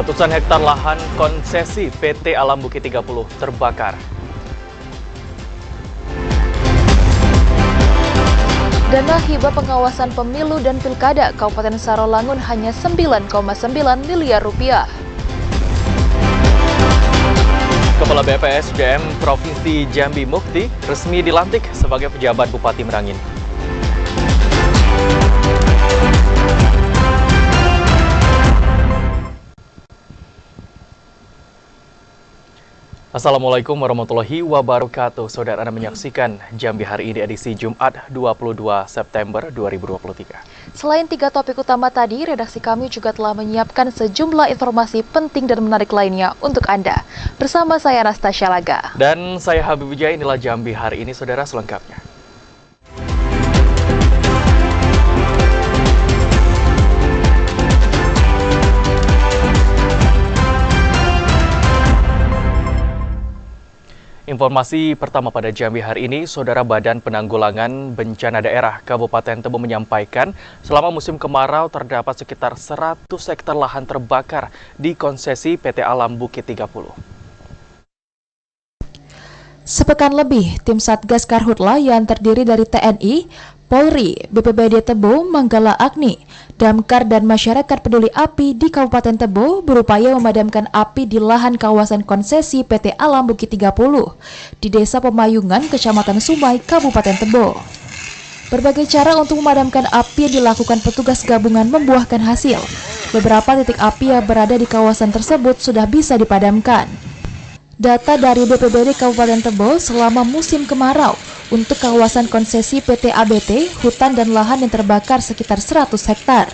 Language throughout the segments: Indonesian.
Ratusan hektar lahan konsesi PT Alam Bukit 30 terbakar. Dana hibah pengawasan pemilu dan pilkada Kabupaten Sarolangun hanya 9,9 miliar rupiah. Kepala BPSDM Provinsi Jambi Mukti resmi dilantik sebagai pejabat Bupati Merangin. Assalamualaikum warahmatullahi wabarakatuh. Saudara, Anda menyaksikan Jambi hari ini edisi Jumat 22 September 2023. Selain 3 topik utama tadi, redaksi kami juga telah menyiapkan sejumlah informasi penting dan menarik lainnya untuk Anda. Bersama saya Anastasia Laga. Dan saya Habib Wijaya, inilah Jambi hari ini, saudara, selengkapnya. Informasi pertama pada Jambi hari ini, Saudara, Badan Penanggulangan Bencana Daerah Kabupaten Tebo menyampaikan selama musim kemarau terdapat sekitar 100 hektar lahan terbakar di konsesi PT Alam Bukit 30. Sepekan lebih, tim Satgas Karhutla yang terdiri dari TNI, Polri, BPBD Tebo, Manggala Agni, Damkar, dan masyarakat peduli api di Kabupaten Tebo berupaya memadamkan api di lahan kawasan konsesi PT Alam Bukit 30 di Desa Pemayungan, Kecamatan Sumai, Kabupaten Tebo. Berbagai cara untuk memadamkan api yang dilakukan petugas gabungan membuahkan hasil. Beberapa titik api yang berada di kawasan tersebut sudah bisa dipadamkan. Data dari BPBD Kabupaten Tebo selama musim kemarau untuk kawasan konsesi PT ABT, hutan dan lahan yang terbakar sekitar 100 hektar.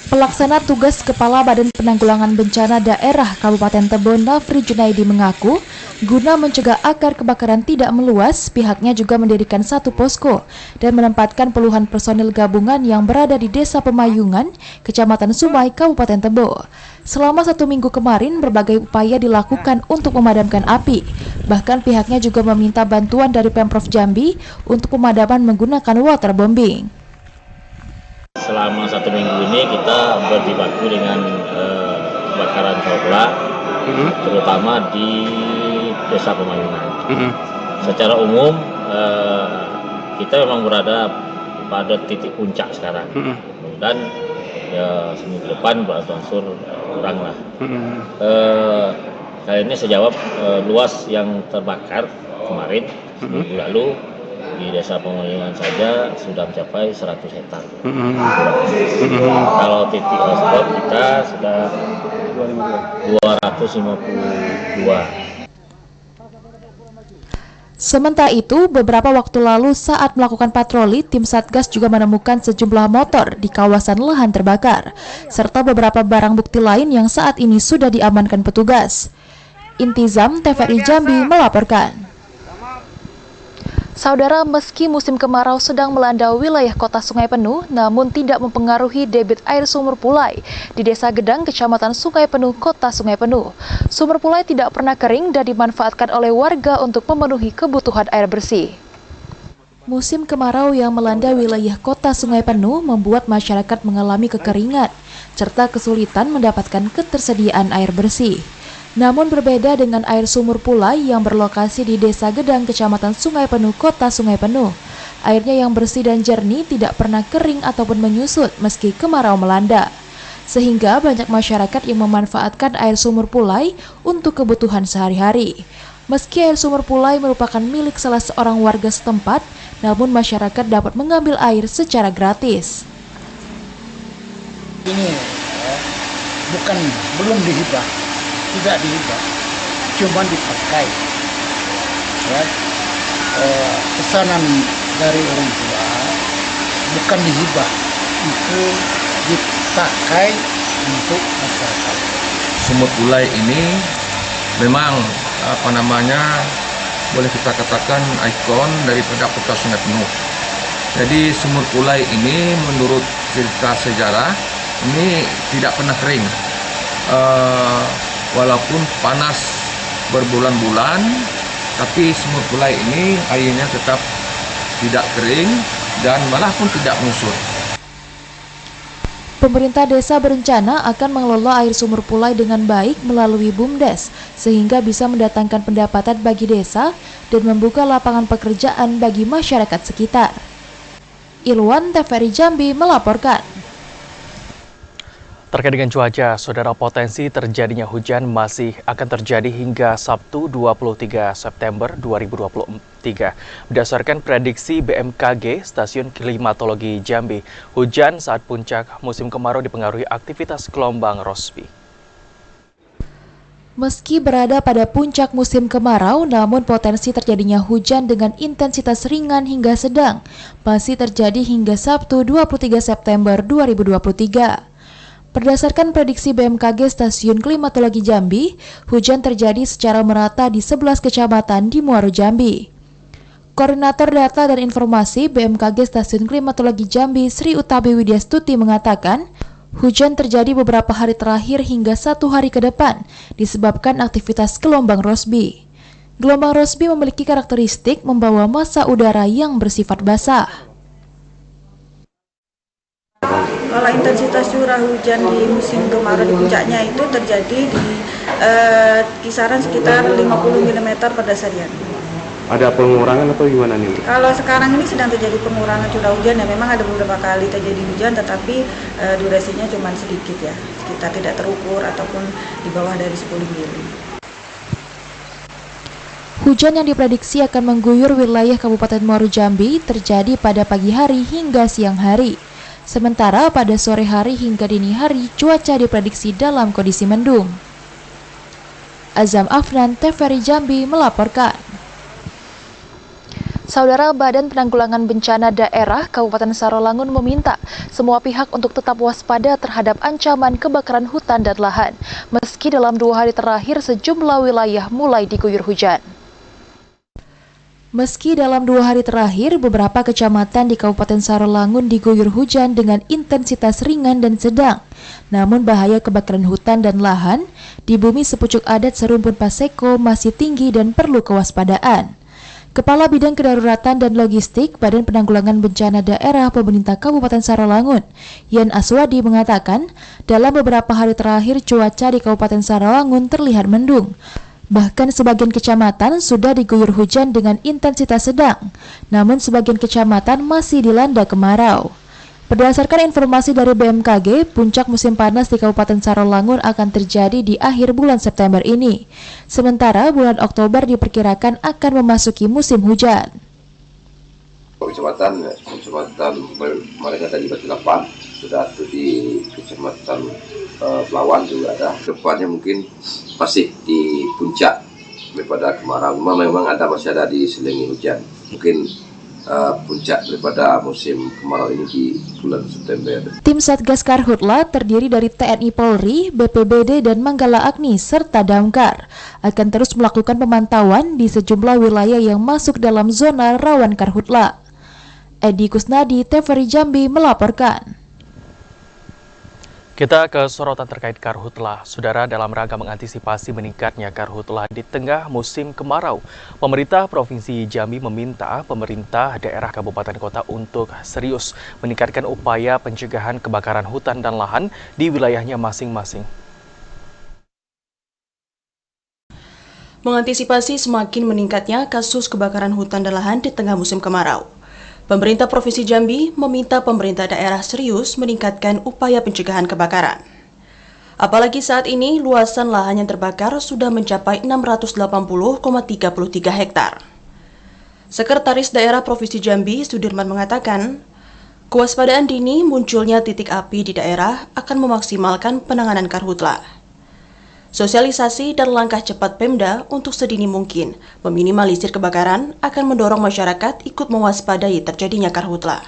Pelaksana tugas Kepala Badan Penanggulangan Bencana Daerah Kabupaten Tebo, Nafri Junaidi, mengaku guna mencegah akar kebakaran tidak meluas, pihaknya juga mendirikan satu posko dan menempatkan puluhan personil gabungan yang berada di Desa Pemayungan, Kecamatan Sumai, Kabupaten Tebo. Selama 1 minggu kemarin, berbagai upaya dilakukan untuk memadamkan api. Bahkan pihaknya juga meminta bantuan dari Pemprov Jambi untuk pemadaman menggunakan waterbombing. Selama 1 minggu ini kita berjibaku dengan kebakaran karhutla, terutama di Desa Pemayungan. Secara umum kita memang berada pada titik puncak sekarang, dan ya seminggu depan berangsur kurang lah. Kali ini saya jawab, luas yang terbakar kemarin seminggu lalu di Desa Pemayungan saja sudah mencapai 100 hektar. Kalau titik hotspot kita sudah 252. Sementara itu, beberapa waktu lalu saat melakukan patroli, tim Satgas juga menemukan sejumlah motor di kawasan lahan terbakar, serta beberapa barang bukti lain yang saat ini sudah diamankan petugas. Intizam, TVRI Jambi melaporkan. Saudara, meski musim kemarau sedang melanda wilayah kota Sungai Penuh, namun tidak mempengaruhi debit air Sumur Pulai di Desa Gedang, Kecamatan Sungai Penuh, Kota Sungai Penuh. Sumur Pulai tidak pernah kering dan dimanfaatkan oleh warga untuk memenuhi kebutuhan air bersih. Musim kemarau yang melanda wilayah kota Sungai Penuh membuat masyarakat mengalami kekeringan, serta kesulitan mendapatkan ketersediaan air bersih. Namun berbeda dengan air Sumur Pulai yang berlokasi di Desa Gedang, Kecamatan Sungai Penuh, Kota Sungai Penuh. Airnya yang bersih dan jernih tidak pernah kering ataupun menyusut meski kemarau melanda. Sehingga banyak masyarakat yang memanfaatkan air Sumur Pulai untuk kebutuhan sehari-hari. Meski air Sumur Pulai merupakan milik salah seorang warga setempat, namun masyarakat dapat mengambil air secara gratis. Ini belum dihibah. Tidak dihibah, cuma dipakai. Ya, pesanan dari orang tua bukan dihibah, itu dipakai untuk masyarakat. Sumur Pulai ini memang boleh kita katakan ikon daripada kota Sungai Penuh. Jadi Sumur Pulai ini menurut cerita sejarah ini tidak pernah kering. Walaupun panas berbulan-bulan, tapi Sumur Pulai ini airnya tetap tidak kering dan malah pun tidak menyusut. Pemerintah desa berencana akan mengelola air sumur Pulai dengan baik melalui BUMDes, sehingga bisa mendatangkan pendapatan bagi desa dan membuka lapangan pekerjaan bagi masyarakat sekitar. Ilwan TVRI Jambi melaporkan. Terkait dengan cuaca, saudara, potensi terjadinya hujan masih akan terjadi hingga Sabtu 23 September 2023. Berdasarkan prediksi BMKG, Stasiun Klimatologi Jambi, hujan saat puncak musim kemarau dipengaruhi aktivitas gelombang Rossby. Meski berada pada puncak musim kemarau, namun potensi terjadinya hujan dengan intensitas ringan hingga sedang masih terjadi hingga Sabtu 23 September 2023. Berdasarkan prediksi BMKG Stasiun Klimatologi Jambi, hujan terjadi secara merata di 11 kecamatan di Muaro Jambi. Koordinator Data dan Informasi BMKG Stasiun Klimatologi Jambi, Sri Utami Widyastuti mengatakan, hujan terjadi beberapa hari terakhir hingga 1 hari ke depan disebabkan aktivitas gelombang Rossby. Gelombang Rossby memiliki karakteristik membawa massa udara yang bersifat basah. Kalau intensitas curah hujan di musim kemarau di puncaknya itu terjadi di kisaran sekitar 50 mm per dasarian. Ada pengurangan atau gimana nih? Kalau sekarang ini sedang terjadi pengurangan curah hujan ya, memang ada beberapa kali terjadi hujan tetapi durasinya cuma sedikit ya, sekitar tidak terukur ataupun di bawah dari 10 mm. Hujan yang diprediksi akan mengguyur wilayah Kabupaten Muaro Jambi terjadi pada pagi hari hingga siang hari. Sementara pada sore hari hingga dini hari cuaca diprediksi dalam kondisi mendung. Azam Afnan, TVRI Jambi melaporkan. Saudara, Badan Penanggulangan Bencana Daerah Kabupaten Sarolangun meminta semua pihak untuk tetap waspada terhadap ancaman kebakaran hutan dan lahan, meski dalam 2 hari terakhir sejumlah wilayah mulai diguyur hujan. Meski dalam 2 hari terakhir, beberapa kecamatan di Kabupaten Sarolangun diguyur hujan dengan intensitas ringan dan sedang. Namun bahaya kebakaran hutan dan lahan di bumi sepucuk adat Serumpun Paseko masih tinggi dan perlu kewaspadaan. Kepala Bidang Kedaruratan dan Logistik Badan Penanggulangan Bencana Daerah Pemerintah Kabupaten Sarolangun, Yan Aswadi mengatakan, dalam beberapa hari terakhir cuaca di Kabupaten Sarolangun terlihat mendung. Bahkan sebagian kecamatan sudah diguyur hujan dengan intensitas sedang, namun sebagian kecamatan masih dilanda kemarau. Berdasarkan informasi dari BMKG, puncak musim panas di Kabupaten Sarolangun akan terjadi di akhir bulan September ini. Sementara bulan Oktober diperkirakan akan memasuki musim hujan. Kecamatan mereka tadi Batu Lapan, sudah ada di Kecamatan Pelawan juga ada. Depannya mungkin masih di puncak daripada kemarau. Memang masih ada di selingi hujan. Mungkin puncak daripada musim kemarau ini di bulan September. Tim Satgas Karhutla terdiri dari TNI Polri, BPBD, dan Manggala Agni serta Damkar akan terus melakukan pemantauan di sejumlah wilayah yang masuk dalam zona rawan Karhutla. Edi Kusnadi, TVRI Jambi melaporkan. Kita ke sorotan terkait karhutlah. Saudara, dalam rangka mengantisipasi meningkatnya karhutlah di tengah musim kemarau, pemerintah Provinsi Jambi meminta pemerintah daerah kabupaten kota untuk serius meningkatkan upaya pencegahan kebakaran hutan dan lahan di wilayahnya masing-masing. Mengantisipasi semakin meningkatnya kasus kebakaran hutan dan lahan di tengah musim kemarau, pemerintah Provinsi Jambi meminta pemerintah daerah serius meningkatkan upaya pencegahan kebakaran. Apalagi saat ini luasan lahan yang terbakar sudah mencapai 680,33 hektar. Sekretaris Daerah Provinsi Jambi, Sudirman mengatakan, kewaspadaan dini munculnya titik api di daerah akan memaksimalkan penanganan karhutla. Sosialisasi dan langkah cepat Pemda untuk sedini mungkin meminimalisir kebakaran akan mendorong masyarakat ikut mewaspadai terjadinya karhutla.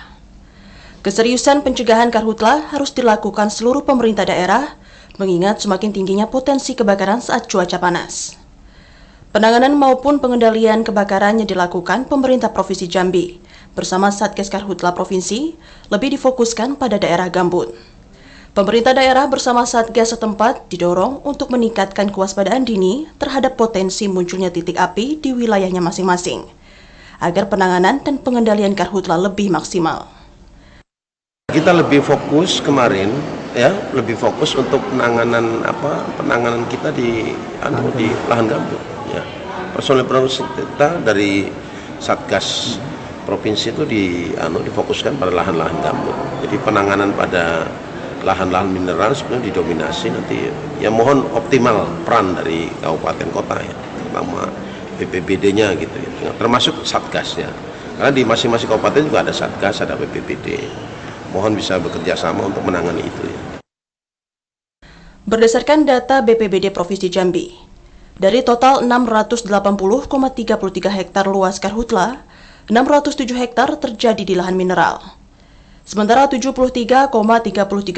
Keseriusan pencegahan karhutla harus dilakukan seluruh pemerintah daerah, mengingat semakin tingginya potensi kebakaran saat cuaca panas. Penanganan maupun pengendalian kebakaran yang dilakukan pemerintah Provinsi Jambi bersama Satgas Karhutla Provinsi lebih difokuskan pada daerah gambut. Pemerintah daerah bersama Satgas setempat didorong untuk meningkatkan kewaspadaan dini terhadap potensi munculnya titik api di wilayahnya masing-masing, agar penanganan dan pengendalian karhutla lebih maksimal. Kita lebih fokus kemarin ya lebih fokus untuk penanganan kita di lahan gambut ya. Personil kita dari Satgas provinsi itu difokuskan pada lahan-lahan gambut. Jadi penanganan pada lahan-lahan mineral sebenarnya didominasi nanti ya, mohon optimal peran dari kabupaten kota ya, terutama BPBD-nya gitu ya, termasuk Satgas ya. Karena di masing-masing kabupaten juga ada Satgas, ada BPBD. Mohon bisa bekerja sama untuk menangani itu ya. Berdasarkan data BPBD Provinsi Jambi, dari total 680,33 hektar luas karhutla, 607 hektar terjadi di lahan mineral. Sementara 73,33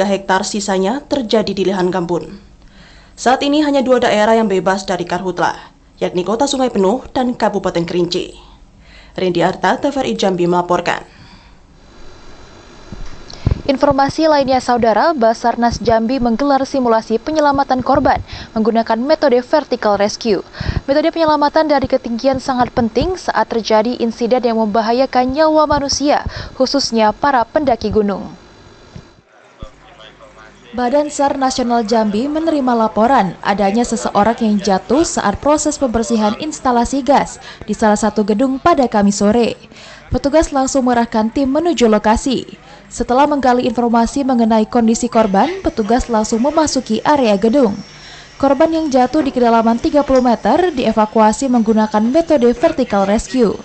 hektar sisanya terjadi di lahan gambut. Saat ini hanya 2 daerah yang bebas dari karhutla, yakni Kota Sungai Penuh dan Kabupaten Kerinci. Rindi Arta, TVRI Jambi melaporkan. Informasi lainnya, Saudara, Basarnas Jambi menggelar simulasi penyelamatan korban menggunakan metode vertical rescue. Metode penyelamatan dari ketinggian sangat penting saat terjadi insiden yang membahayakan nyawa manusia, khususnya para pendaki gunung. Badan SAR Nasional Jambi menerima laporan adanya seseorang yang jatuh saat proses pembersihan instalasi gas di salah satu gedung pada Kamis sore. Petugas langsung mengerahkan tim menuju lokasi. Setelah menggali informasi mengenai kondisi korban, petugas langsung memasuki area gedung. Korban yang jatuh di kedalaman 30 meter dievakuasi menggunakan metode vertical rescue.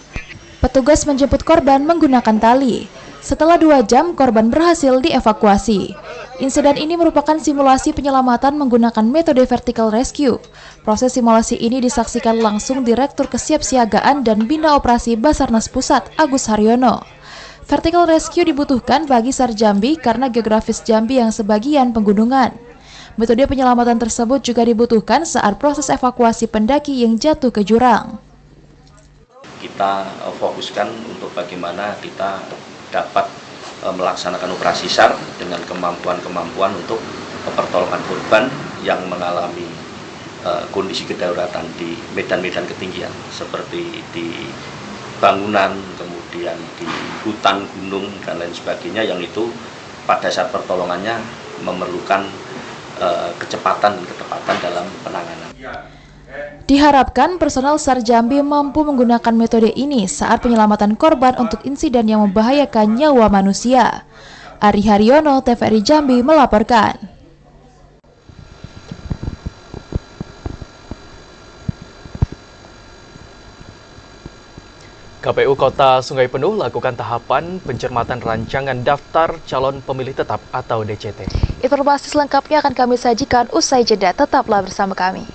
Petugas menjemput korban menggunakan tali. Setelah 2 jam, korban berhasil dievakuasi. Insiden ini merupakan simulasi penyelamatan menggunakan metode vertical rescue. Proses simulasi ini disaksikan langsung Direktur Kesiapsiagaan dan Bina Operasi Basarnas Pusat, Agus Haryono. Vertical rescue dibutuhkan bagi SAR Jambi karena geografis Jambi yang sebagian pegunungan. Metode penyelamatan tersebut juga dibutuhkan saat proses evakuasi pendaki yang jatuh ke jurang. Kita fokuskan untuk bagaimana kita dapat melaksanakan operasi SAR dengan kemampuan-kemampuan untuk pertolongan korban yang mengalami kondisi kedaruratan di medan-medan ketinggian seperti di bangunan, kemudian di hutan, gunung, dan lain sebagainya, yang itu pada saat pertolongannya memerlukan kecepatan dan ketepatan dalam penanganan. Diharapkan personel SAR Jambi mampu menggunakan metode ini saat penyelamatan korban untuk insiden yang membahayakan nyawa manusia. Ari Haryono, TVRI Jambi melaporkan. KPU Kota Sungai Penuh lakukan tahapan pencermatan rancangan daftar calon pemilih tetap atau DCT. Informasi selengkapnya akan kami sajikan usai jeda. Tetaplah bersama kami.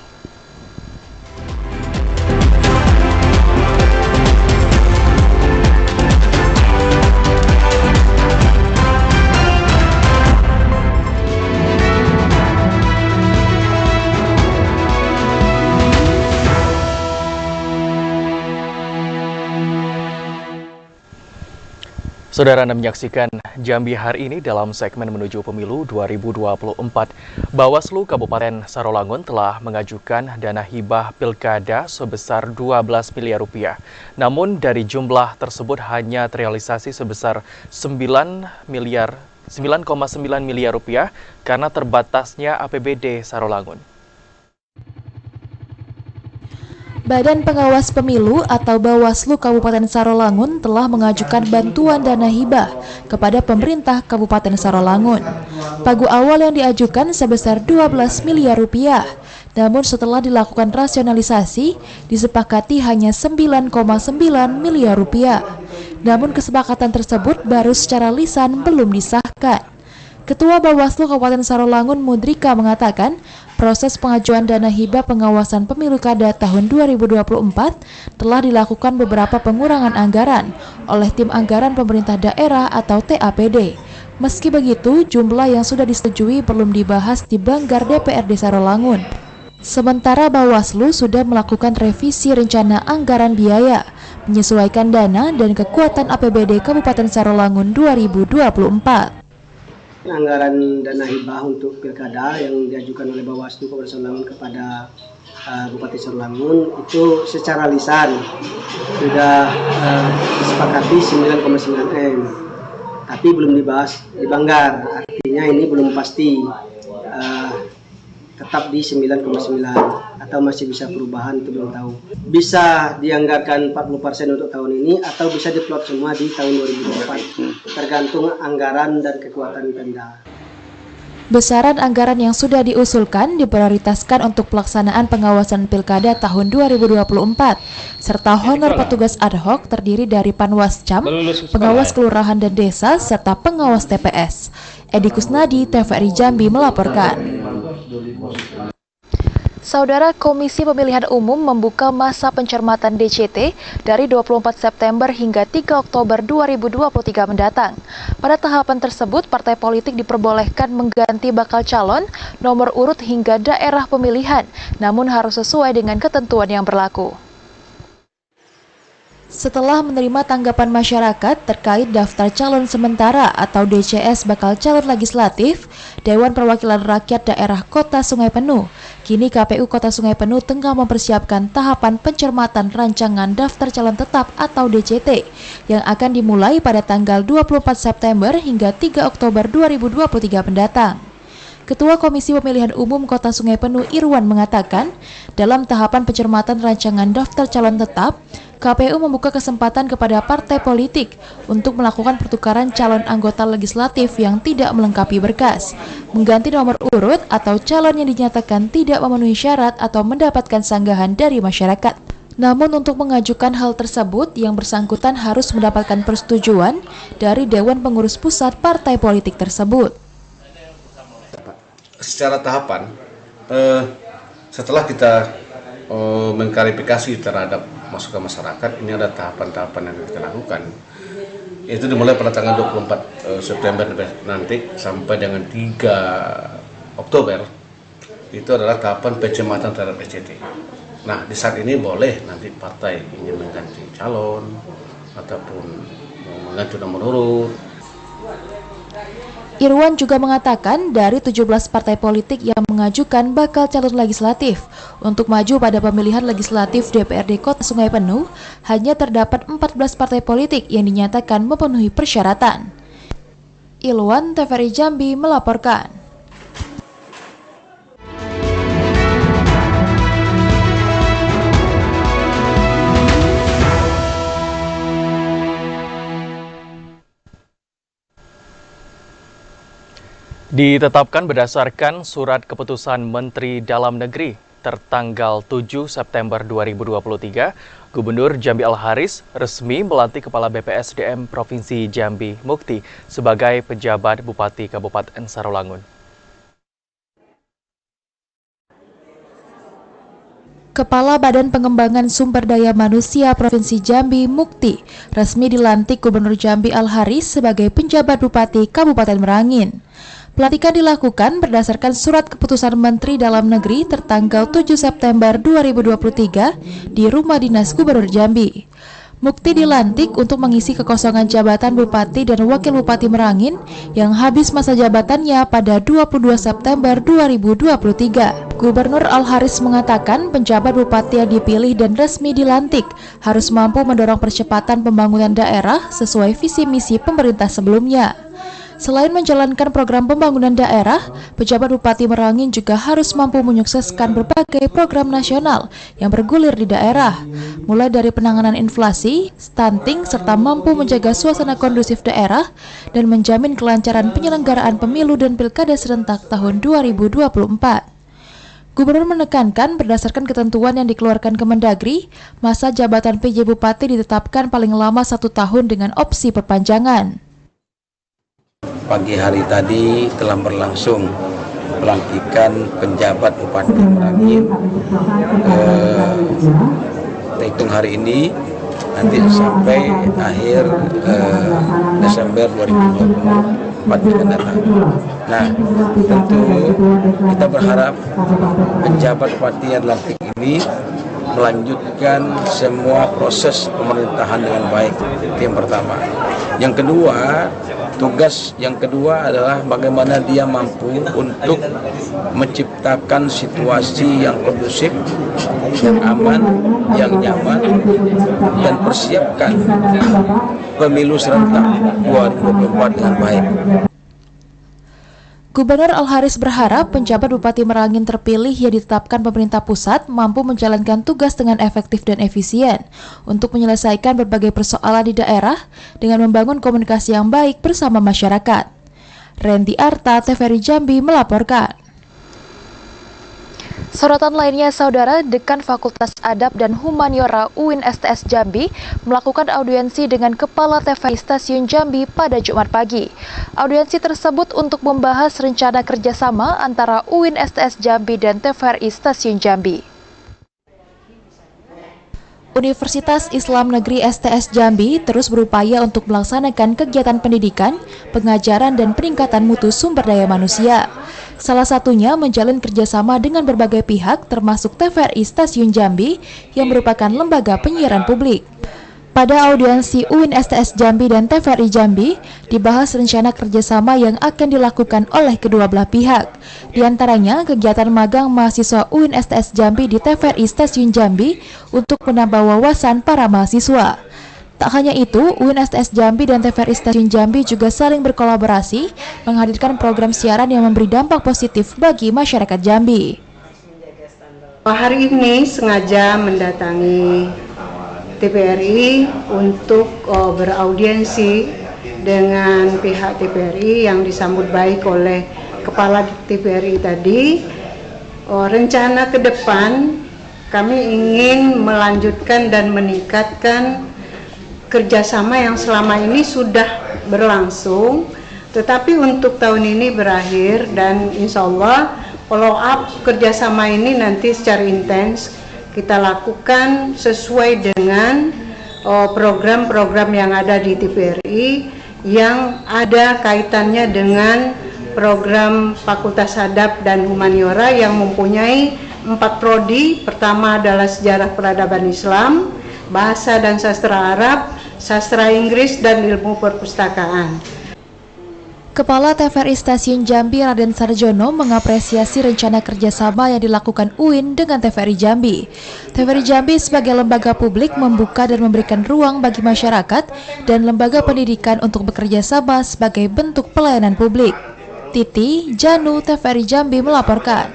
Saudara, Anda menyaksikan Jambi hari ini dalam segmen menuju pemilu 2024. Bawaslu Kabupaten Sarolangun telah mengajukan dana hibah pilkada sebesar 12 miliar rupiah. Namun dari jumlah tersebut hanya terrealisasi sebesar 9,9 miliar rupiah karena terbatasnya APBD Sarolangun. Badan Pengawas Pemilu atau Bawaslu Kabupaten Sarolangun telah mengajukan bantuan dana hibah kepada pemerintah Kabupaten Sarolangun. Pagu awal yang diajukan sebesar 12 miliar rupiah. Namun setelah dilakukan rasionalisasi, disepakati hanya 9,9 miliar rupiah. Namun kesepakatan tersebut baru secara lisan belum disahkan. Ketua Bawaslu Kabupaten Sarolangun Mudrika mengatakan, proses pengajuan dana hibah pengawasan pemilu kada tahun 2024 telah dilakukan beberapa pengurangan anggaran oleh tim anggaran pemerintah daerah atau TAPD. Meski begitu, jumlah yang sudah disetujui belum dibahas di Banggar DPRD Sarolangun. Sementara Bawaslu sudah melakukan revisi rencana anggaran biaya, menyesuaikan dana dan kekuatan APBD Kabupaten Sarolangun 2024. Anggaran dana hibah untuk pilkada yang diajukan oleh Bawaslu Kabupaten Sarolangun kepada Bupati Sarolangun itu secara lisan sudah disepakati 9,9 M. tapi belum dibahas di Banggar. Artinya ini belum pasti tetap di 9,9 atau masih bisa perubahan, itu belum tahu. Bisa dianggarkan 40% untuk tahun ini atau bisa diplot semua di tahun 2024, tergantung anggaran dan kekuatan Pemda. Besaran anggaran yang sudah diusulkan diprioritaskan untuk pelaksanaan pengawasan Pilkada tahun 2024, serta honor petugas ad hoc terdiri dari Panwascam, pengawas kelurahan dan desa, serta pengawas TPS. Edi Kusnadi, TVRI Jambi melaporkan. Saudara, Komisi Pemilihan Umum membuka masa pencermatan DCT dari 24 September hingga 3 Oktober 2023 mendatang. Pada tahapan tersebut, partai politik diperbolehkan mengganti bakal calon, nomor urut hingga daerah pemilihan, namun harus sesuai dengan ketentuan yang berlaku. Setelah menerima tanggapan masyarakat terkait daftar calon sementara atau DCS bakal calon legislatif, Dewan Perwakilan Rakyat Daerah Kota Sungai Penuh, kini KPU Kota Sungai Penuh tengah mempersiapkan tahapan pencermatan rancangan daftar calon tetap atau DCT yang akan dimulai pada tanggal 24 September hingga 3 Oktober 2023 mendatang. Ketua Komisi Pemilihan Umum Kota Sungai Penuh Irwan mengatakan, dalam tahapan pencermatan rancangan daftar calon tetap, KPU membuka kesempatan kepada partai politik untuk melakukan pertukaran calon anggota legislatif yang tidak melengkapi berkas, mengganti nomor urut atau calon yang dinyatakan tidak memenuhi syarat atau mendapatkan sanggahan dari masyarakat. Namun untuk mengajukan hal tersebut, yang bersangkutan harus mendapatkan persetujuan dari Dewan Pengurus Pusat partai politik tersebut. Secara tahapan, setelah kita mengklarifikasi terhadap masukan masyarakat, ini ada tahapan-tahapan yang kita lakukan. Itu dimulai pada tanggal 24 September nanti sampai dengan 3 Oktober. Itu adalah tahapan pencermatan terhadap DCT. Nah, di saat ini boleh nanti partai ingin mengganti calon ataupun mengganti nomor urut. Irwan juga mengatakan dari 17 partai politik yang mengajukan bakal calon legislatif untuk maju pada pemilihan legislatif DPRD Kota Sungai Penuh, hanya terdapat 14 partai politik yang dinyatakan memenuhi persyaratan. Irwan, TVRI Jambi melaporkan. Ditetapkan berdasarkan Surat Keputusan Menteri Dalam Negeri tertanggal 7 September 2023, Gubernur Jambi Al-Haris resmi melantik Kepala BPSDM Provinsi Jambi Mukti sebagai penjabat Bupati Kabupaten Sarolangun. Kepala Badan Pengembangan Sumber Daya Manusia Provinsi Jambi Mukti resmi dilantik Gubernur Jambi Al-Haris sebagai penjabat Bupati Kabupaten Merangin. Pelantikan dilakukan berdasarkan Surat Keputusan Menteri Dalam Negeri tertanggal 7 September 2023 di Rumah Dinas Gubernur Jambi. Mukti dilantik untuk mengisi kekosongan jabatan Bupati dan Wakil Bupati Merangin yang habis masa jabatannya pada 22 September 2023. Gubernur Al-Haris mengatakan penjabat Bupati yang dipilih dan resmi dilantik harus mampu mendorong percepatan pembangunan daerah sesuai visi misi pemerintah sebelumnya. Selain menjalankan program pembangunan daerah, pejabat Bupati Merangin juga harus mampu menyukseskan berbagai program nasional yang bergulir di daerah, mulai dari penanganan inflasi, stunting, serta mampu menjaga suasana kondusif daerah dan menjamin kelancaran penyelenggaraan pemilu dan pilkada serentak tahun 2024. Gubernur menekankan berdasarkan ketentuan yang dikeluarkan Kemendagri, masa jabatan PJ Bupati ditetapkan paling lama 1 tahun dengan opsi perpanjangan. Pagi hari tadi telah berlangsung pelantikan penjabat Bupati Merangin. Hitung hari ini nanti sampai akhir Desember 2024 mendatang. Nah, tentu kita berharap penjabat Bupati yang dilantik ini melanjutkan semua proses pemerintahan dengan baik. Itu yang pertama. Yang kedua, tugas yang kedua adalah bagaimana dia mampu untuk menciptakan situasi yang kondusif, yang aman, yang nyaman dan persiapkan pemilu serentak 2024 dengan baik. Gubernur Al-Haris berharap penjabat Bupati Merangin terpilih yang ditetapkan pemerintah pusat mampu menjalankan tugas dengan efektif dan efisien untuk menyelesaikan berbagai persoalan di daerah dengan membangun komunikasi yang baik bersama masyarakat. Randy Arta, TVRI Jambi melaporkan. Sorotan lainnya, Saudara, Dekan Fakultas Adab dan Humaniora UIN STS Jambi melakukan audiensi dengan Kepala TVRI Stasiun Jambi pada Jumat pagi. Audiensi tersebut untuk membahas rencana kerjasama antara UIN STS Jambi dan TVRI Stasiun Jambi. Universitas Islam Negeri STS Jambi terus berupaya untuk melaksanakan kegiatan pendidikan, pengajaran, dan peningkatan mutu sumber daya manusia. Salah satunya menjalin kerjasama dengan berbagai pihak termasuk TVRI Stasiun Jambi yang merupakan lembaga penyiaran publik. Pada audiensi UIN STS Jambi dan TVRI Jambi, dibahas rencana kerjasama yang akan dilakukan oleh kedua belah pihak. Di antaranya, kegiatan magang mahasiswa UIN STS Jambi di TVRI Stasiun Jambi untuk menambah wawasan para mahasiswa. Tak hanya itu, UIN STS Jambi dan TVRI Stasiun Jambi juga saling berkolaborasi menghadirkan program siaran yang memberi dampak positif bagi masyarakat Jambi. Hari ini sengaja mendatangi TVRI untuk beraudiensi dengan pihak TVRI yang disambut baik oleh Kepala TVRI tadi. Rencana ke depan kami ingin melanjutkan dan meningkatkan kerjasama yang selama ini sudah berlangsung, tetapi untuk tahun ini berakhir dan insya Allah follow up kerjasama ini nanti secara intens kita lakukan sesuai dengan program-program yang ada di TVRI yang ada kaitannya dengan program Fakultas Adab dan Humaniora yang mempunyai 4 prodi. Pertama adalah Sejarah Peradaban Islam, Bahasa dan Sastra Arab, Sastra Inggris, dan Ilmu Perpustakaan. Kepala TVRI Stasiun Jambi Raden Sarjono mengapresiasi rencana kerjasama yang dilakukan UIN dengan TVRI Jambi. TVRI Jambi sebagai lembaga publik membuka dan memberikan ruang bagi masyarakat dan lembaga pendidikan untuk bekerja sama sebagai bentuk pelayanan publik. Titi, Janu, TVRI Jambi melaporkan.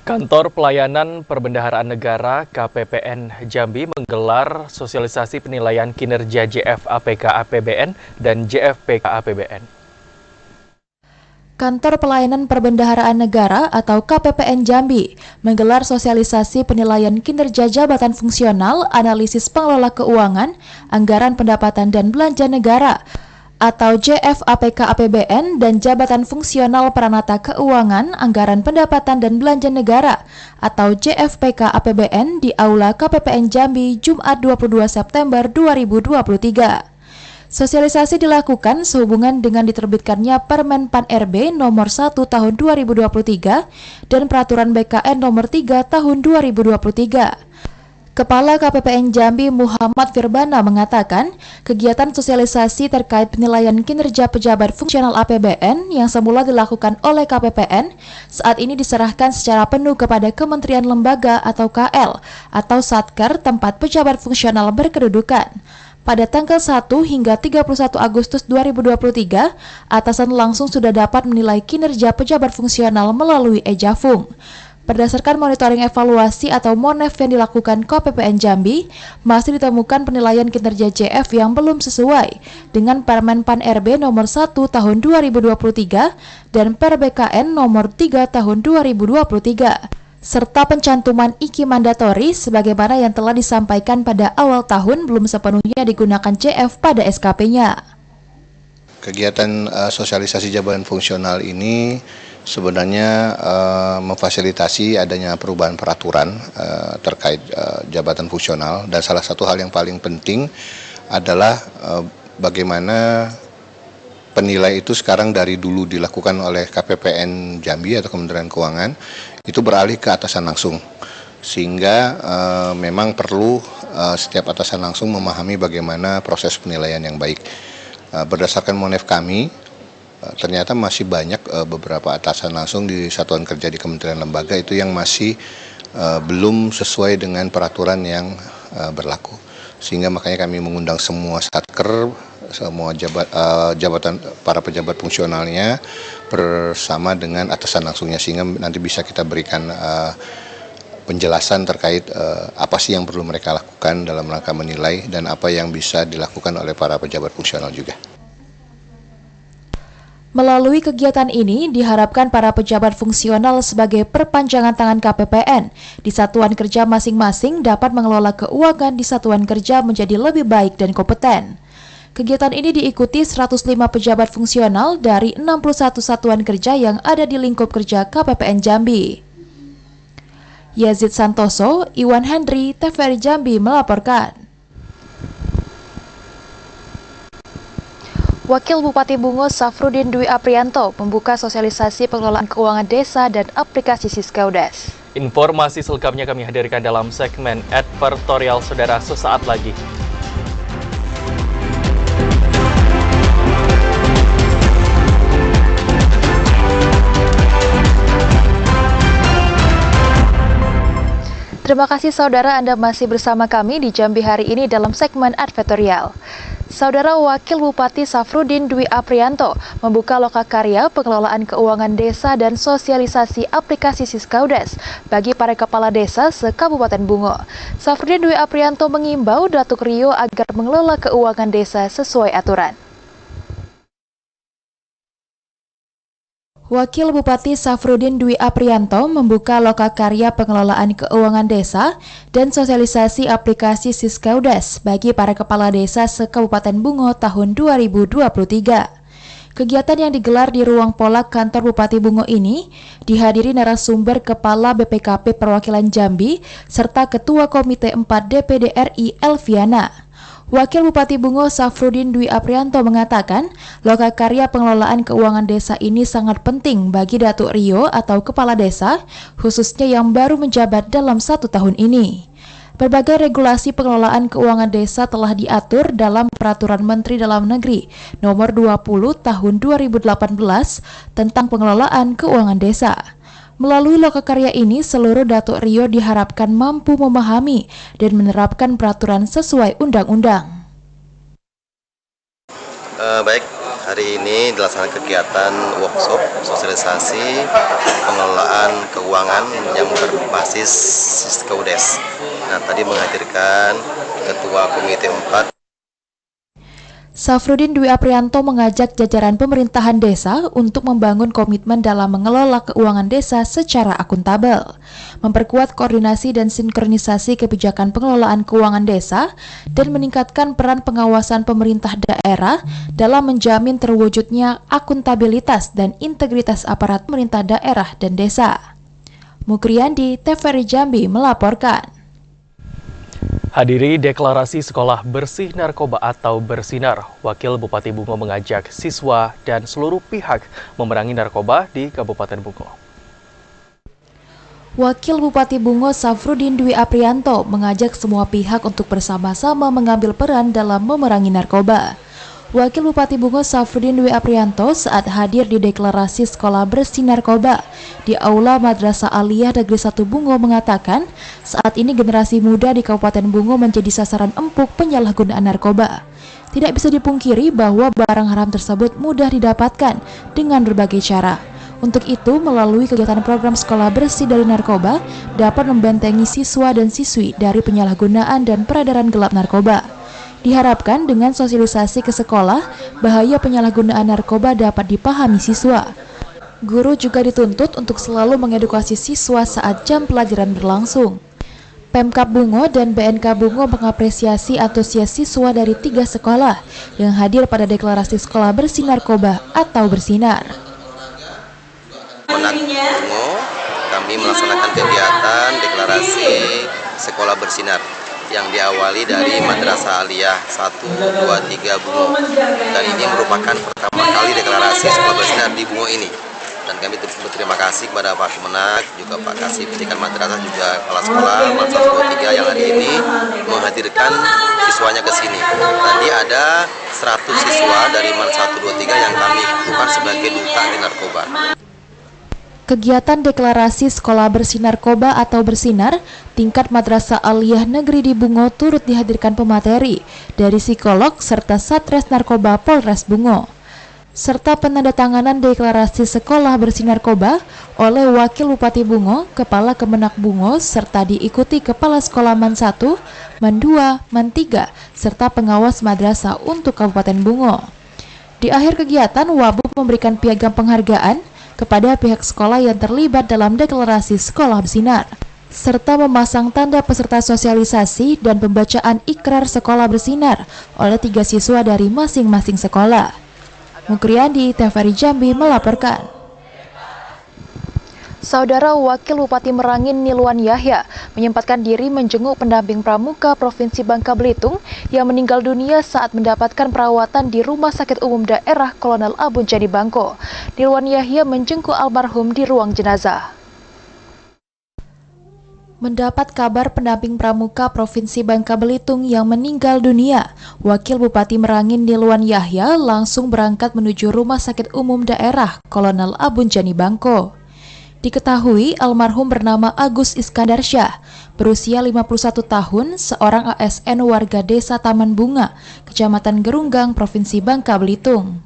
Kantor Pelayanan Perbendaharaan Negara KPPN Jambi menggelar sosialisasi penilaian kinerja JF-APK APBN dan JFPK APBN. Kantor Pelayanan Perbendaharaan Negara atau KPPN Jambi menggelar sosialisasi penilaian kinerja jabatan fungsional, analisis pengelola keuangan, anggaran pendapatan dan belanja negara atau JF-APK APBN dan Jabatan Fungsional Peranata Keuangan, Anggaran Pendapatan dan Belanja Negara atau JFPK APBN di Aula KPPN Jambi Jumat 22 September 2023. Sosialisasi dilakukan sehubungan dengan diterbitkannya Permen Pan RB nomor 1 tahun 2023 dan Peraturan BKN nomor 3 tahun 2023. Kepala KPPN Jambi Muhammad Firbana mengatakan, kegiatan sosialisasi terkait penilaian kinerja pejabat fungsional APBN yang semula dilakukan oleh KPPN saat ini diserahkan secara penuh kepada Kementerian Lembaga atau KL atau Satker tempat pejabat fungsional berkedudukan. Pada tanggal 1 hingga 31 Agustus 2023, atasan langsung sudah dapat menilai kinerja pejabat fungsional melalui e-Jafung. Berdasarkan monitoring evaluasi atau MONEV yang dilakukan KPPN Jambi, masih ditemukan penilaian kinerja JF yang belum sesuai dengan Permen Pan RB nomor 1 tahun 2023 dan PRBKN nomor 3 tahun 2023, serta pencantuman IKI mandatori sebagaimana yang telah disampaikan pada awal tahun belum sepenuhnya digunakan JF pada SKP-nya. Kegiatan sosialisasi jabatan fungsional ini sebenarnya memfasilitasi adanya perubahan peraturan terkait jabatan fungsional, dan salah satu hal yang paling penting adalah bagaimana penilai itu sekarang dari dulu dilakukan oleh KPPN Jambi atau Kementerian Keuangan itu beralih ke atasan langsung, sehingga memang perlu setiap atasan langsung memahami bagaimana proses penilaian yang baik. Berdasarkan MONEV kami, ternyata masih banyak beberapa atasan langsung di satuan kerja di kementerian lembaga itu yang masih belum sesuai dengan peraturan yang berlaku. Sehingga makanya kami mengundang semua satker, semua jabatan para pejabat fungsionalnya bersama dengan atasan langsungnya, sehingga nanti bisa kita berikan penjelasan terkait apa sih yang perlu mereka lakukan dalam rangka menilai dan apa yang bisa dilakukan oleh para pejabat fungsional juga. Melalui kegiatan ini, diharapkan para pejabat fungsional sebagai perpanjangan tangan KPPN di satuan kerja masing-masing dapat mengelola keuangan di satuan kerja menjadi lebih baik dan kompeten. Kegiatan ini diikuti 105 pejabat fungsional dari 61 satuan kerja yang ada di lingkup kerja KPPN Jambi. Yazid Santoso, Iwan Henry, TVRI Jambi melaporkan. Wakil Bupati Bungo Safrudin Dwi Aprianto membuka sosialisasi pengelolaan keuangan desa dan aplikasi Siskaudes. Informasi selengkapnya kami hadirkan dalam segmen advertorial saudara sesaat lagi. Terima kasih saudara, Anda masih bersama kami di Jambi hari ini dalam segmen advertorial. Saudara, Wakil Bupati Safrudin Dwi Aprianto membuka lokakarya pengelolaan keuangan desa dan sosialisasi aplikasi Siskaudes bagi para kepala desa se-Kabupaten Bungo. Safrudin Dwi Aprianto mengimbau Datuk Rio agar mengelola keuangan desa sesuai aturan. Wakil Bupati Safrudin Dwi Aprianto membuka lokakarya pengelolaan keuangan desa dan sosialisasi aplikasi Siskaudes bagi para kepala desa se-Kabupaten Bungo tahun 2023. Kegiatan yang digelar di ruang Polak kantor Bupati Bungo ini dihadiri narasumber Kepala BPKP Perwakilan Jambi serta Ketua Komite 4 DPD RI Elviana. Wakil Bupati Bungo Safrudin Dwi Aprianto mengatakan, lokakarya pengelolaan keuangan desa ini sangat penting bagi Datuk Rio atau kepala desa, khususnya yang baru menjabat dalam 1 tahun ini. Berbagai regulasi pengelolaan keuangan desa telah diatur dalam Peraturan Menteri Dalam Negeri Nomor 20 Tahun 2018 tentang pengelolaan keuangan desa. Melalui lokakarya ini, seluruh Datuk Rio diharapkan mampu memahami dan menerapkan peraturan sesuai undang-undang. Baik, hari ini dilaksanakan kegiatan workshop sosialisasi pengelolaan keuangan yang berbasis Siskaudes. Nah, tadi menghadirkan Ketua Komite 4. Safrudin Dwi Aprianto mengajak jajaran pemerintahan desa untuk membangun komitmen dalam mengelola keuangan desa secara akuntabel, memperkuat koordinasi dan sinkronisasi kebijakan pengelolaan keuangan desa, dan meningkatkan peran pengawasan pemerintah daerah dalam menjamin terwujudnya akuntabilitas dan integritas aparat pemerintah daerah dan desa. Mukriandi, TVRI Jambi melaporkan. Hadiri deklarasi sekolah bersih narkoba atau Bersinar, Wakil Bupati Bungo mengajak siswa dan seluruh pihak memerangi narkoba di Kabupaten Bungo. Wakil Bupati Bungo Safrudin Dwi Aprianto mengajak semua pihak untuk bersama-sama mengambil peran dalam memerangi narkoba. Wakil Bupati Bungo Safrudin Dwi Aprianto saat hadir di deklarasi sekolah bersih narkoba di Aula Madrasah Aliyah Negeri 1 Bungo mengatakan, saat ini generasi muda di Kabupaten Bungo menjadi sasaran empuk penyalahgunaan narkoba. Tidak bisa dipungkiri bahwa barang haram tersebut mudah didapatkan dengan berbagai cara. Untuk itu, melalui kegiatan program sekolah bersih dari narkoba dapat membentengi siswa dan siswi dari penyalahgunaan dan peredaran gelap narkoba. Diharapkan dengan sosialisasi ke sekolah, bahaya penyalahgunaan narkoba dapat dipahami siswa. Guru juga dituntut untuk selalu mengedukasi siswa saat jam pelajaran berlangsung. Pemkab Bungo dan BNK Bungo mengapresiasi antusias siswa dari 3 sekolah yang hadir pada deklarasi sekolah bersih narkoba atau Bersinar. Bungo, kami melaksanakan kegiatan deklarasi sekolah bersinar yang diawali dari Madrasah Aliyah 1, 2, 3 Bungo, dan ini merupakan pertama kali deklarasi sekolah bersinar di Bungo ini, dan kami terus berterima kasih kepada Pak Kemenak, juga Pak Kasih Pendidikan Madrasah, juga kepala sekolah Man 1, 2, 3 yang hari ini menghadirkan siswanya ke sini. Tadi ada 100 siswa dari Man 1, 2, 3 yang kami bukan sebagai duta di narkoba. Kegiatan deklarasi Sekolah Bersih Narkoba atau Bersinar tingkat Madrasah Aliyah Negeri di Bungo turut dihadirkan pemateri dari psikolog serta Satres Narkoba Polres Bungo, serta penandatanganan deklarasi Sekolah Bersih Narkoba oleh Wakil Bupati Bungo, Kepala Kemenak Bungo, serta diikuti Kepala Sekolah Man 1, Man 2, Man 3, serta pengawas madrasah untuk Kabupaten Bungo. Di akhir kegiatan, Wabub memberikan piagam penghargaan kepada pihak sekolah yang terlibat dalam deklarasi Sekolah Bersinar, serta memasang tanda peserta sosialisasi dan pembacaan ikrar Sekolah Bersinar oleh 3 siswa dari masing-masing sekolah. Mukriandi, TVRI Jambi melaporkan. Saudara Wakil Bupati Merangin Nilwan Yahya menyempatkan diri menjenguk pendamping pramuka Provinsi Bangka Belitung yang meninggal dunia saat mendapatkan perawatan di Rumah Sakit Umum Daerah Kolonel Abun Jani Bangko. Nilwan Yahya menjenguk almarhum di ruang jenazah. Mendapat kabar pendamping pramuka Provinsi Bangka Belitung yang meninggal dunia, Wakil Bupati Merangin Nilwan Yahya langsung berangkat menuju Rumah Sakit Umum Daerah Kolonel Abun Jani Bangko. Diketahui almarhum bernama Agus Iskandar Syah, berusia 51 tahun, seorang ASN warga Desa Taman Bunga, Kecamatan Gerunggang, Provinsi Bangka Belitung.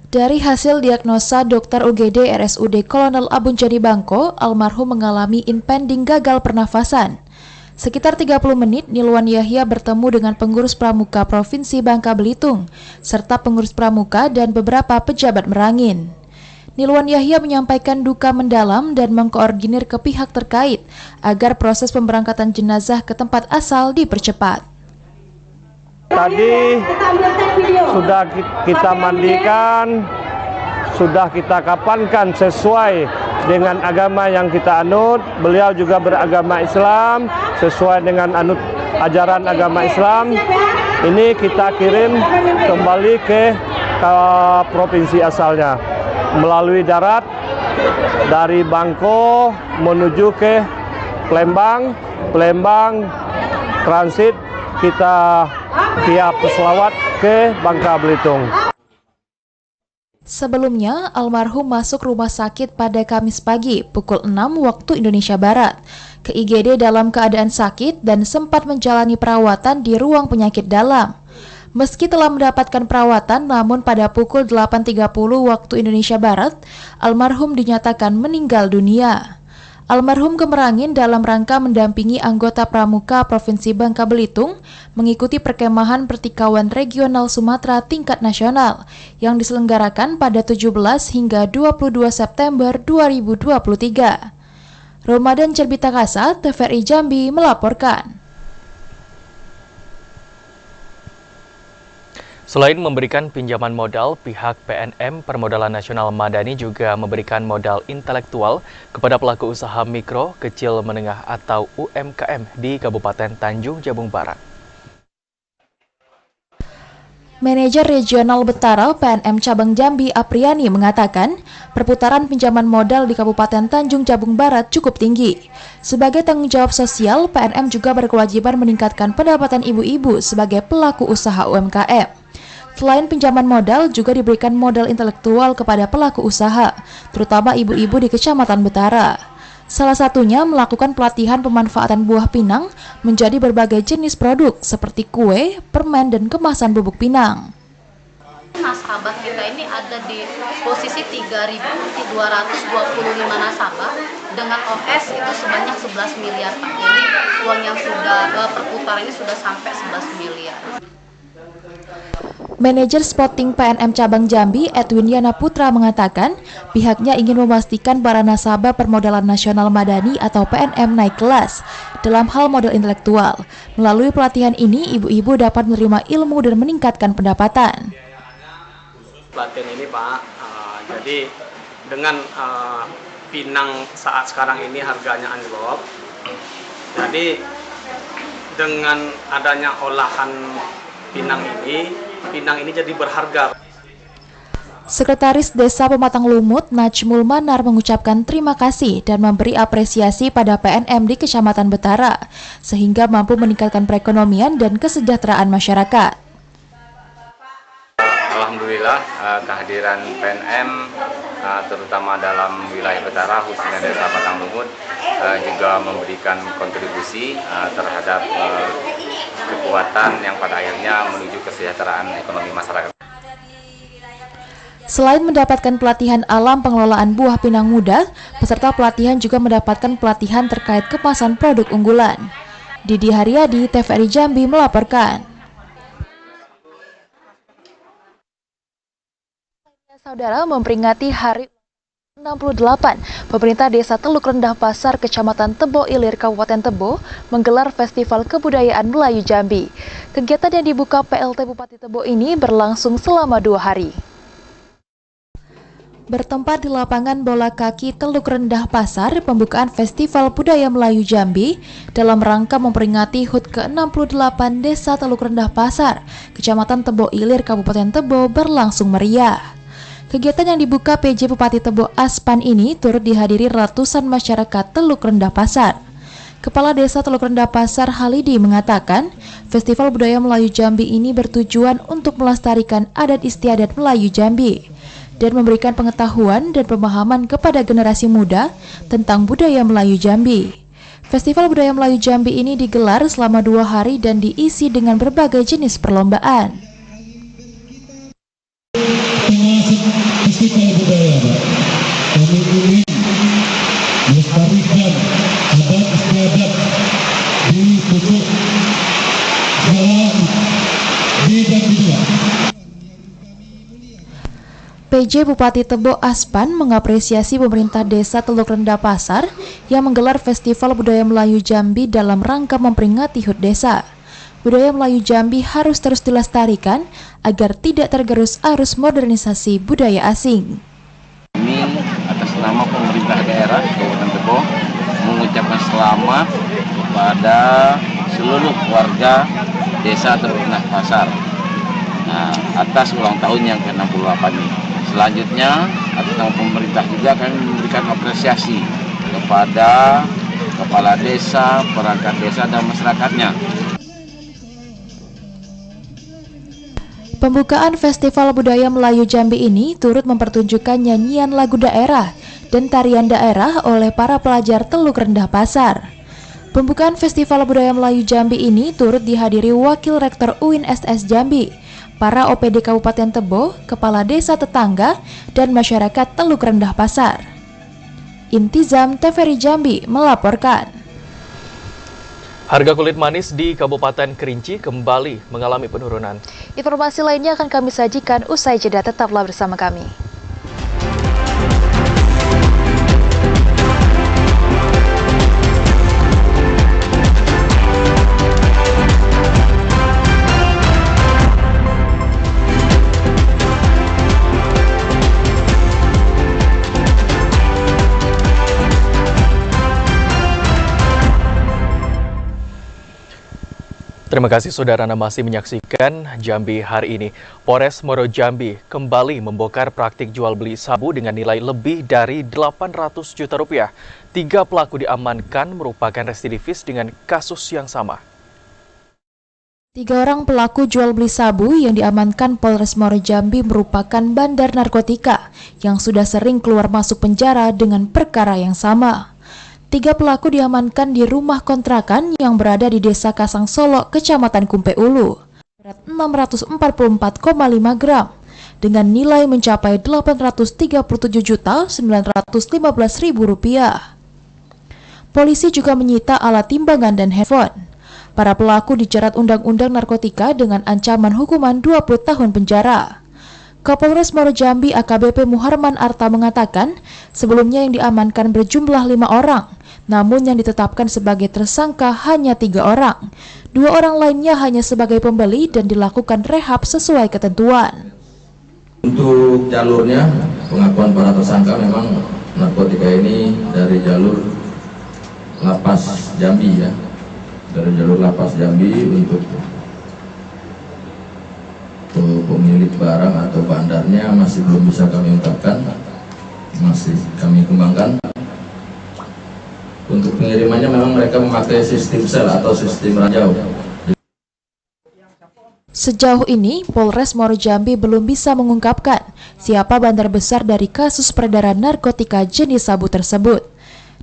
Dari hasil diagnosa Dr. UGD RSUD Kolonel Abun Jani Bangko, almarhum mengalami impending gagal pernafasan. Sekitar 30 menit, Nilwan Yahya bertemu dengan pengurus pramuka Provinsi Bangka Belitung, serta pengurus pramuka dan beberapa pejabat Merangin. Nilwan Yahya menyampaikan duka mendalam dan mengkoordinir ke pihak terkait agar proses pemberangkatan jenazah ke tempat asal dipercepat. Tadi sudah kita mandikan, sudah kita kapankan sesuai dengan agama yang kita anut. Beliau juga beragama Islam, sesuai dengan anut ajaran agama Islam. Ini kita kirim kembali ke provinsi asalnya melalui darat dari Bangko menuju ke Palembang, transit kita via pesawat ke Bangka Belitung. Sebelumnya, almarhum masuk rumah sakit pada Kamis pagi pukul 6 waktu Indonesia Barat ke IGD dalam keadaan sakit dan sempat menjalani perawatan di ruang penyakit dalam. Meski telah mendapatkan perawatan, namun pada pukul 8.30 waktu Indonesia Barat, almarhum dinyatakan meninggal dunia. Almarhum ke Merangin dalam rangka mendampingi anggota pramuka Provinsi Bangka Belitung mengikuti perkemahan pertikaian regional Sumatera tingkat nasional yang diselenggarakan pada 17 hingga 22 September 2023. Ramadan Cerbita Kasa, TVRI Jambi melaporkan. Selain memberikan pinjaman modal, pihak PNM Permodalan Nasional Madani juga memberikan modal intelektual kepada pelaku usaha mikro, kecil, menengah atau UMKM di Kabupaten Tanjung Jabung Barat. Manajer Regional Betara PNM Cabang Jambi Apriani mengatakan, perputaran pinjaman modal di Kabupaten Tanjung Jabung Barat cukup tinggi. Sebagai tanggung jawab sosial, PNM juga berkewajiban meningkatkan pendapatan ibu-ibu sebagai pelaku usaha UMKM. Selain pinjaman modal, juga diberikan modal intelektual kepada pelaku usaha, terutama ibu-ibu di Kecamatan Betara. Salah satunya melakukan pelatihan pemanfaatan buah pinang menjadi berbagai jenis produk seperti kue, permen, dan kemasan bubuk pinang. Nasabah kita ini ada di posisi 3.225 nasabah dengan OS itu sebanyak 11 miliar Pak. Jadi uang yang sudah perputaran ini sudah sampai 11 miliar. Manajer Spotting PNM Cabang Jambi, Edwin Yana Putra mengatakan, pihaknya ingin memastikan para nasabah Permodalan Nasional Madani atau PNM naik kelas dalam hal modal intelektual. Melalui pelatihan ini, ibu-ibu dapat menerima ilmu dan meningkatkan pendapatan. Pelatihan ini Pak, jadi dengan pinang saat sekarang ini harganya anjlok, jadi dengan adanya olahan pinang ini jadi berharga. Sekretaris Desa Pematang Lumut, Najmul Manar mengucapkan terima kasih dan memberi apresiasi pada PNM di Kecamatan Betara, sehingga mampu meningkatkan perekonomian dan kesejahteraan masyarakat. Alhamdulillah kehadiran PNM terutama dalam wilayah utara khususnya Desa Batang Lumut juga memberikan kontribusi terhadap kekuatan yang pada akhirnya menuju kesejahteraan ekonomi masyarakat. Selain mendapatkan pelatihan alam pengelolaan buah pinang muda, peserta pelatihan juga mendapatkan pelatihan terkait kemasan produk unggulan. Didi Haryadi, TVRI Jambi melaporkan. Saudara, memperingati Hari 68, pemerintah Desa Teluk Rendah Pasar, Kecamatan Tebo Ilir, Kabupaten Tebo, menggelar Festival Kebudayaan Melayu Jambi. Kegiatan yang dibuka PLT Bupati Tebo ini berlangsung selama 2 hari. Bertempat di lapangan bola kaki Teluk Rendah Pasar, pembukaan Festival Budaya Melayu Jambi dalam rangka memperingati HUT ke-68 Desa Teluk Rendah Pasar, Kecamatan Tebo Ilir, Kabupaten Tebo berlangsung meriah. Kegiatan yang dibuka PJ Bupati Tebo Aspan ini turut dihadiri ratusan masyarakat Teluk Rendah Pasar. Kepala Desa Teluk Rendah Pasar Halidi mengatakan, Festival Budaya Melayu Jambi ini bertujuan untuk melestarikan adat istiadat Melayu Jambi dan memberikan pengetahuan dan pemahaman kepada generasi muda tentang budaya Melayu Jambi. Festival Budaya Melayu Jambi ini digelar selama 2 hari dan diisi dengan berbagai jenis perlombaan. Festival budaya, kami ingin melestarikan adat istiadat di pucuk jalan di dan di luar. PJ Bupati Tebo Aspan mengapresiasi pemerintah Desa Teluk Rendah Pasar yang menggelar Festival Budaya Melayu Jambi dalam rangka memperingati HUT Desa. Budaya Melayu Jambi harus terus dilestarikan agar tidak tergerus arus modernisasi budaya asing. Ini atas nama pemerintah daerah Kabupaten Tebo mengucapkan selamat kepada seluruh warga Desa Teluk Rendah Pasar atas ulang tahun yang ke-68 ini. Selanjutnya, atas nama pemerintah juga kami memberikan apresiasi kepada kepala desa, perangkat desa, dan masyarakatnya. Pembukaan Festival Budaya Melayu Jambi ini turut mempertunjukkan nyanyian lagu daerah dan tarian daerah oleh para pelajar Teluk Rendah Pasar. Pembukaan Festival Budaya Melayu Jambi ini turut dihadiri Wakil Rektor UIN SS Jambi, para OPD Kabupaten Tebo, kepala desa tetangga, dan masyarakat Teluk Rendah Pasar. Intizam, TVRI Jambi melaporkan. Harga kulit manis di Kabupaten Kerinci kembali mengalami penurunan. Informasi lainnya akan kami sajikan usai jeda, tetaplah bersama kami. Terima kasih saudara, Anda masih menyaksikan Jambi hari ini. Polres Moro Jambi kembali membongkar praktik jual beli sabu dengan nilai lebih dari 800 juta rupiah. 3 pelaku diamankan merupakan residivis dengan kasus yang sama. 3 orang pelaku jual beli sabu yang diamankan Polres Moro Jambi merupakan bandar narkotika yang sudah sering keluar masuk penjara dengan perkara yang sama. 3 pelaku diamankan di rumah kontrakan yang berada di Desa Kasang Solo, Kecamatan Kumpe Ulu, berat 644,5 gram, dengan nilai mencapai Rp837.915.000. Polisi juga menyita alat timbangan dan handphone. Para pelaku dijerat Undang-Undang Narkotika dengan ancaman hukuman 20 tahun penjara. Kapolres Moro Jambi AKBP Muharman Arta mengatakan, sebelumnya yang diamankan berjumlah 5 orang, namun yang ditetapkan sebagai tersangka hanya 3 orang. 2 orang lainnya hanya sebagai pembeli dan dilakukan rehab sesuai ketentuan. Untuk jalurnya, pengakuan para tersangka memang narkotika ini dari jalur Lapas Jambi ya. Dari jalur Lapas Jambi untuk pemilik barang atau bandarnya masih belum bisa kami ungkapkan, masih kami kembangkan. Untuk pengirimannya memang mereka memakai sistem sel atau sistem ranjau. Sejauh ini, Polres Muaro Jambi belum bisa mengungkapkan siapa bandar besar dari kasus peredaran narkotika jenis sabu tersebut.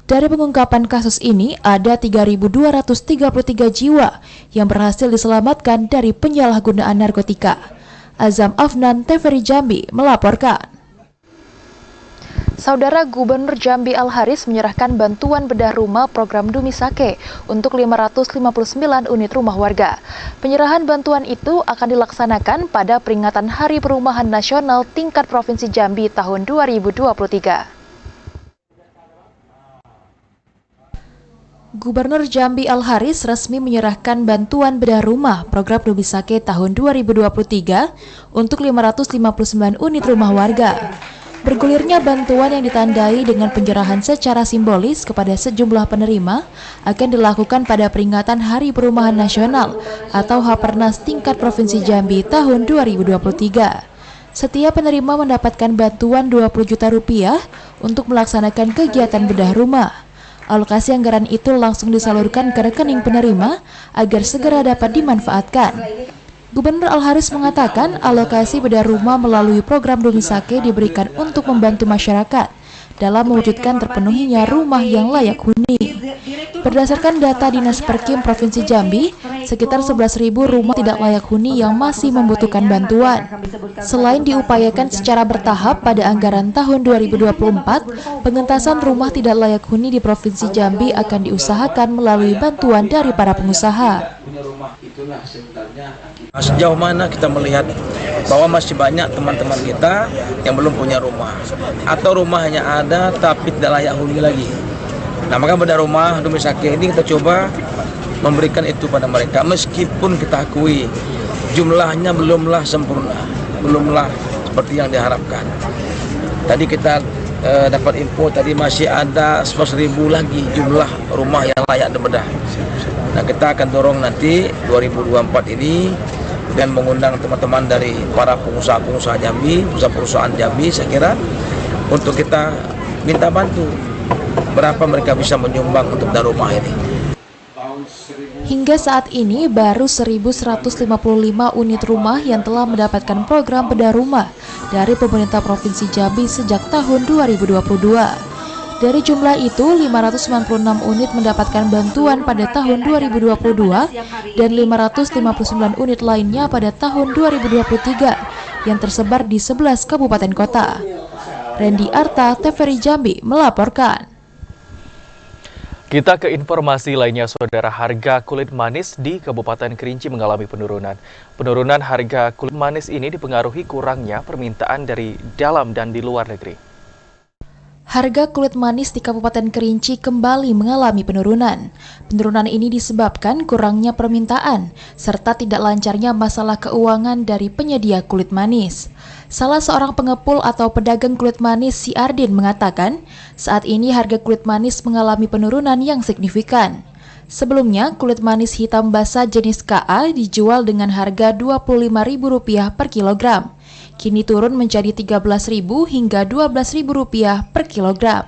Dari pengungkapan kasus ini, ada 3.233 jiwa yang berhasil diselamatkan dari penyalahgunaan narkotika. Azam Afnan, TVRI Jambi, melaporkan. Saudara Gubernur Jambi Al-Haris menyerahkan bantuan bedah rumah program Dumisake untuk 559 unit rumah warga. Penyerahan bantuan itu akan dilaksanakan pada peringatan Hari Perumahan Nasional tingkat Provinsi Jambi tahun 2023. Gubernur Jambi Al-Haris resmi menyerahkan bantuan bedah rumah program Dumisake tahun 2023 untuk 559 unit rumah warga. Bergulirnya bantuan yang ditandai dengan penyerahan secara simbolis kepada sejumlah penerima akan dilakukan pada peringatan Hari Perumahan Nasional atau Hapernas tingkat Provinsi Jambi tahun 2023. Setiap penerima mendapatkan bantuan 20 juta rupiah untuk melaksanakan kegiatan bedah rumah. Alokasi anggaran itu langsung disalurkan ke rekening penerima agar segera dapat dimanfaatkan. Gubernur Al-Haris mengatakan alokasi bedah rumah melalui program Dumisake diberikan untuk membantu masyarakat dalam mewujudkan terpenuhinya rumah yang layak huni. Berdasarkan data Dinas Perkim Provinsi Jambi, sekitar 11.000 rumah tidak layak huni yang masih membutuhkan bantuan. Selain diupayakan secara bertahap pada anggaran tahun 2024, pengentasan rumah tidak layak huni di Provinsi Jambi akan diusahakan melalui bantuan dari para pengusaha. Sejauh mana kita melihat bahwa masih banyak teman-teman kita yang belum punya rumah atau rumah hanya ada tapi tidak layak huni lagi. Nah, maka bedah rumah Dumisake ini kita coba memberikan itu pada mereka meskipun kita akui jumlahnya belumlah sempurna, belumlah seperti yang diharapkan. Tadi kita dapat info tadi masih ada 11.000 lagi jumlah rumah yang layak dibedah. Nah, kita akan dorong nanti 2024 ini dan mengundang teman-teman dari para pengusaha-pengusaha Jambi, perusahaan Jambi, saya kira untuk kita minta bantu berapa mereka bisa menyumbang untuk bedah rumah ini. Hingga saat ini baru 1.155 unit rumah yang telah mendapatkan program bedah rumah dari pemerintah Provinsi Jambi sejak tahun 2022. Dari jumlah itu, 596 unit mendapatkan bantuan pada tahun 2022 dan 559 unit lainnya pada tahun 2023 yang tersebar di 11 kabupaten kota. Randy Arta, TVRI Jambi, melaporkan. Kita ke informasi lainnya, saudara. Harga kulit manis di Kabupaten Kerinci mengalami penurunan. Penurunan harga kulit manis ini dipengaruhi kurangnya permintaan dari dalam dan di luar negeri. Harga kulit manis di Kabupaten Kerinci kembali mengalami penurunan. Penurunan ini disebabkan kurangnya permintaan, serta tidak lancarnya masalah keuangan dari penyedia kulit manis. Salah seorang pengepul atau pedagang kulit manis, Siardin, mengatakan, saat ini harga kulit manis mengalami penurunan yang signifikan. Sebelumnya, kulit manis hitam basah jenis KA dijual dengan harga Rp25.000 per kilogram. Kini turun menjadi Rp13.000 hingga Rp12.000 per kilogram.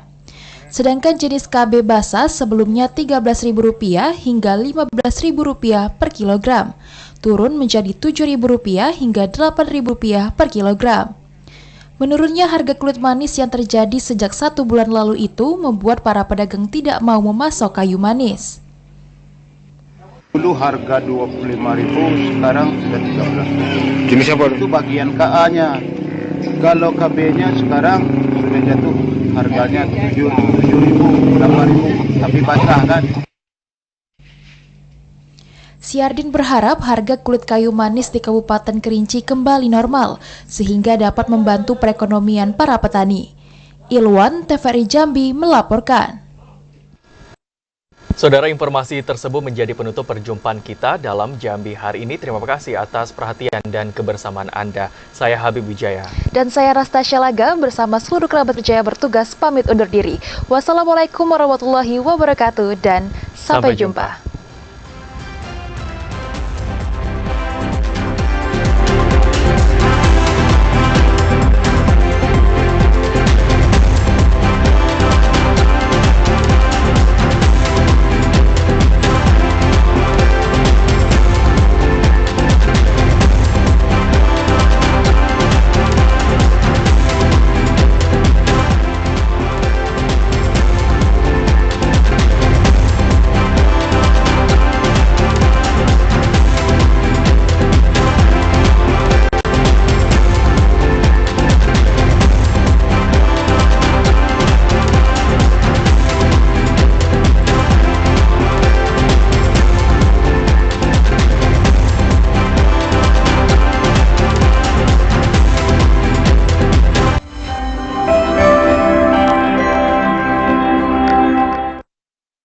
Sedangkan jenis KB basah sebelumnya Rp13.000 hingga Rp15.000 per kilogram, turun menjadi Rp7.000 hingga Rp8.000 per kilogram. Menurunnya harga kulit manis yang terjadi sejak 1 bulan lalu itu membuat para pedagang tidak mau memasok kayu manis. Dulu harga Rp25.000, sekarang sudah Rp13.000. Jenis apa? Itu bagian KA-nya. Kalau KB-nya sekarang sudah jatuh harganya Rp7.000, Rp8.000, tapi basah kan. Siardin berharap harga kulit kayu manis di Kabupaten Kerinci kembali normal, sehingga dapat membantu perekonomian para petani. Ilwan, TVRI Jambi, melaporkan. Saudara, informasi tersebut menjadi penutup perjumpaan kita dalam Jambi hari ini. Terima kasih atas perhatian dan kebersamaan Anda. Saya Habib Wijaya. Dan saya Rastasya Laga bersama seluruh kerabat Wijaya bertugas pamit undur diri. Wassalamualaikum warahmatullahi wabarakatuh dan sampai jumpa.